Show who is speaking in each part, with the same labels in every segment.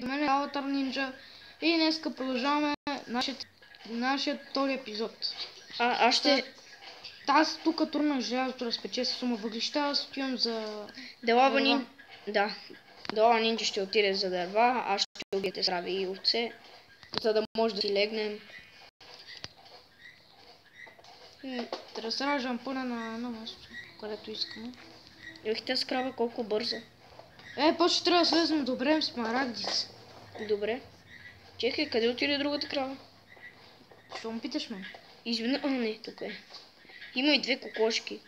Speaker 1: до мен е Avatar Ninja и днеска продължаваме нашия втори епизод.
Speaker 2: Аз ще...
Speaker 1: Аз тук турна желязото разпече с сума въглища, аз стоям за...
Speaker 2: Делава Нинджа ще отиде за дърва, аз ще убиете срави и овце, за да може да си легнем.
Speaker 1: Да разражам пъна на едно място, където искаме.
Speaker 2: Вижте с крава колко бързо.
Speaker 1: После трябва да слезем да обрем смарагдица.
Speaker 2: Добре. Чекай, къде отиде другата крава?
Speaker 1: Що ме питаш, мен?
Speaker 2: Не, тук е. Има и две кокошки.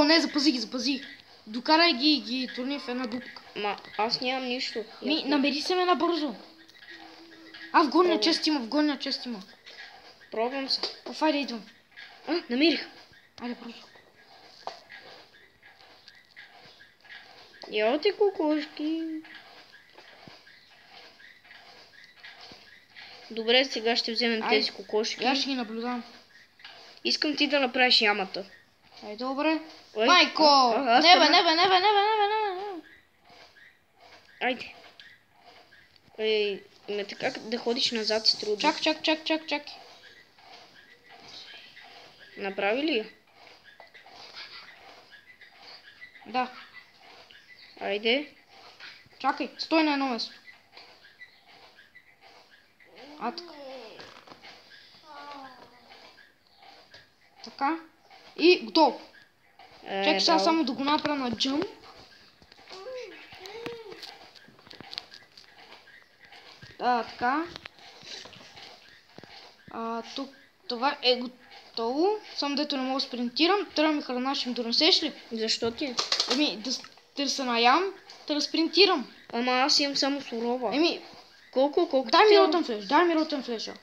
Speaker 1: Не, запази. Докарай ги и ги турни в една дупка.
Speaker 2: Аз нямам нищо.
Speaker 1: Намери се ме набързо. В горния част има,
Speaker 2: Пробвам се.
Speaker 1: Айде, идвам.
Speaker 2: Намерих.
Speaker 1: Айде, бързо.
Speaker 2: Яо ти кокошки. Добре, сега ще вземем тези кокошки.
Speaker 1: Аз ще ги наблюдавам.
Speaker 2: Искам ти да направиш ямата.
Speaker 1: Добре. Майко! Не бе.
Speaker 2: Айде. Има така да ходиш назад и трудно.
Speaker 1: Чак.
Speaker 2: Направи ли я?
Speaker 1: Да.
Speaker 2: Айде.
Speaker 1: Чакай, стой на едно место. Така. И готово. Чакай сега само да го направя на джъмп. Така. Тук това е готово. Само дето не мога да спринтирам. Трябва ми храна, ще ми донесеш ли?
Speaker 2: Защо ти?
Speaker 1: Да се наям, да спринтирам.
Speaker 2: Ама аз имам само сурова. Колко?
Speaker 1: Дай ми ротен флеша.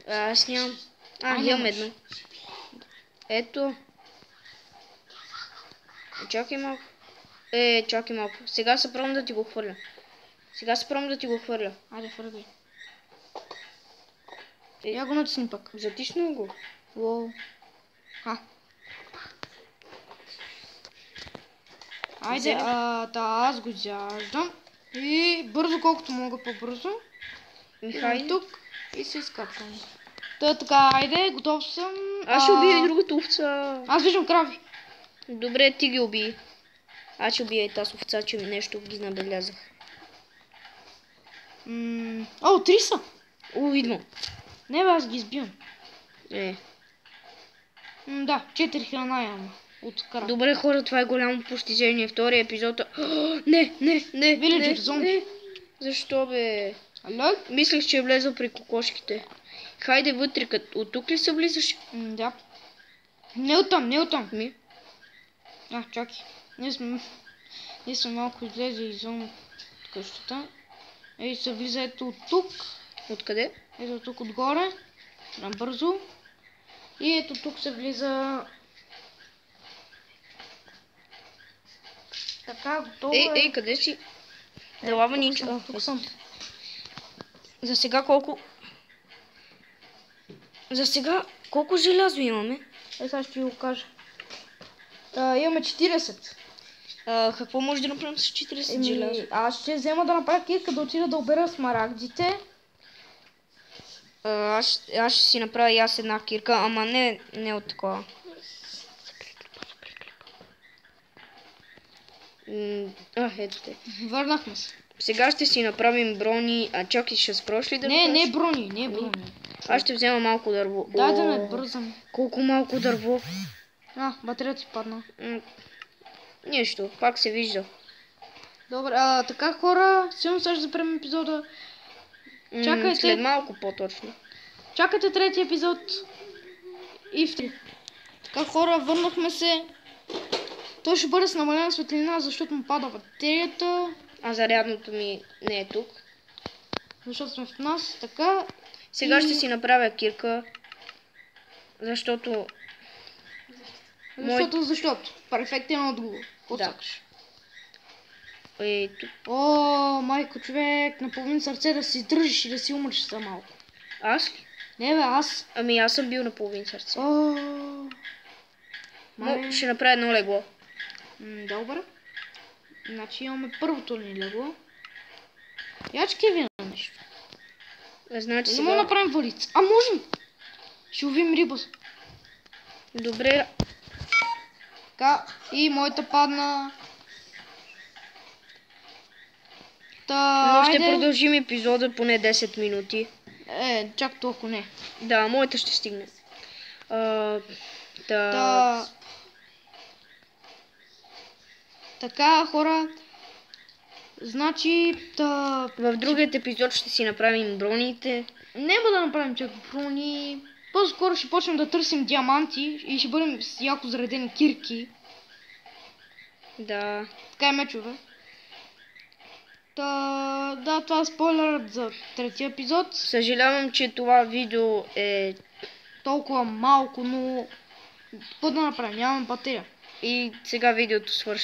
Speaker 2: Аз нямам. Имам едно. Ето. Чакай малко. Сега се пробвам да ти го хвърля.
Speaker 1: Айде, хвърляй. Я го натисни пък.
Speaker 2: Затишна го.
Speaker 1: Уоу. Айде, аз го зяждам. И бързо, колкото мога по-бързо.
Speaker 2: Михай.
Speaker 1: Тук и се изкачвам. Така, айде, готов съм.
Speaker 2: Аз ще убия и другата овца.
Speaker 1: Аз виждам крави.
Speaker 2: Добре, ти ги убий. Аз ще убия и тази овца, че нещо ги набелязах.
Speaker 1: 3 са.
Speaker 2: Идвам.
Speaker 1: Не бе, аз ги избивам. Да, 4 храна имам.
Speaker 2: Добре, хора, това е голямо постижение. Втория епизод. Не.
Speaker 1: Виледжер зомби.
Speaker 2: Защо бе?
Speaker 1: Ало?
Speaker 2: Мислех, че е влезъл при кокошките. Хайде вътре, от тук ли се влизаш?
Speaker 1: Да. Не оттам. Чакай. Ние сме малко излезе извън къщата. Се влиза ето от тук.
Speaker 2: Откъде?
Speaker 1: Ето тук отгоре. Набързо. И ето тук се влиза. Така, готово е.
Speaker 2: Къде си? Делава Нинджа.
Speaker 1: Тук съм.
Speaker 2: За сега колко желязо имаме?
Speaker 1: Сега ще ви го кажа. Имаме 40.
Speaker 2: Какво може да направим с 40 желязо?
Speaker 1: Аз ще взема да направя кирка, да отида да обера смарагдите.
Speaker 2: Аз ще си направя и аз една кирка, ама не от такова. Ето те.
Speaker 1: Върнахме се.
Speaker 2: Сега ще си направим брони. Чакай, ще спреш ли да
Speaker 1: Не брони.
Speaker 2: Аз ще взема малко дърво.
Speaker 1: Да не бързам.
Speaker 2: Колко малко дърво?
Speaker 1: Батерията ти падна.
Speaker 2: Нищо, пак се вижда.
Speaker 1: Добре, така хора, силно сега ще запрем епизода. Чакайте.
Speaker 2: След малко по-точно.
Speaker 1: Чакайте третия епизод. И в 3. Така хора, върнахме се. Той ще бъде с намалена светлина, защото му пада батерията.
Speaker 2: Зарядното ми не е тук.
Speaker 1: Защото сме в нас, така.
Speaker 2: Сега ще си направя кирка. Защото.
Speaker 1: Перфектен отговор.
Speaker 2: Да.
Speaker 1: Майко човек, на половин сърце да си държиш и да си умреш за малко.
Speaker 2: Аз ли?
Speaker 1: Не бе, аз.
Speaker 2: Аз съм бил на половин сърце. Ще направя едно легло.
Speaker 1: Добре. Значи имаме първото ни легло. Ячки ви нещо.
Speaker 2: Значи
Speaker 1: Не мога да
Speaker 2: сега...
Speaker 1: направим валица. А можем! Ще ловим риба.
Speaker 2: Добре,
Speaker 1: Така, и моята падна. Та,
Speaker 2: но ще
Speaker 1: айде.
Speaker 2: продължим епизода поне 10 минути.
Speaker 1: Чак толкова не.
Speaker 2: Да, моята ще стигне.
Speaker 1: Та... Така, хора. Значи,
Speaker 2: В другият епизод ще си направим броните.
Speaker 1: няма да направим чак брони. По-скоро ще почнем да търсим диаманти и ще бъдем с яко заредени кирки.
Speaker 2: Да.
Speaker 1: Така е, мечове. Да, това е спойлерът за третия епизод.
Speaker 2: Съжалявам, че това видео е...
Speaker 1: Толкова малко, но... Какво да направим? Нямам батерия.
Speaker 2: И сега видеото свършва.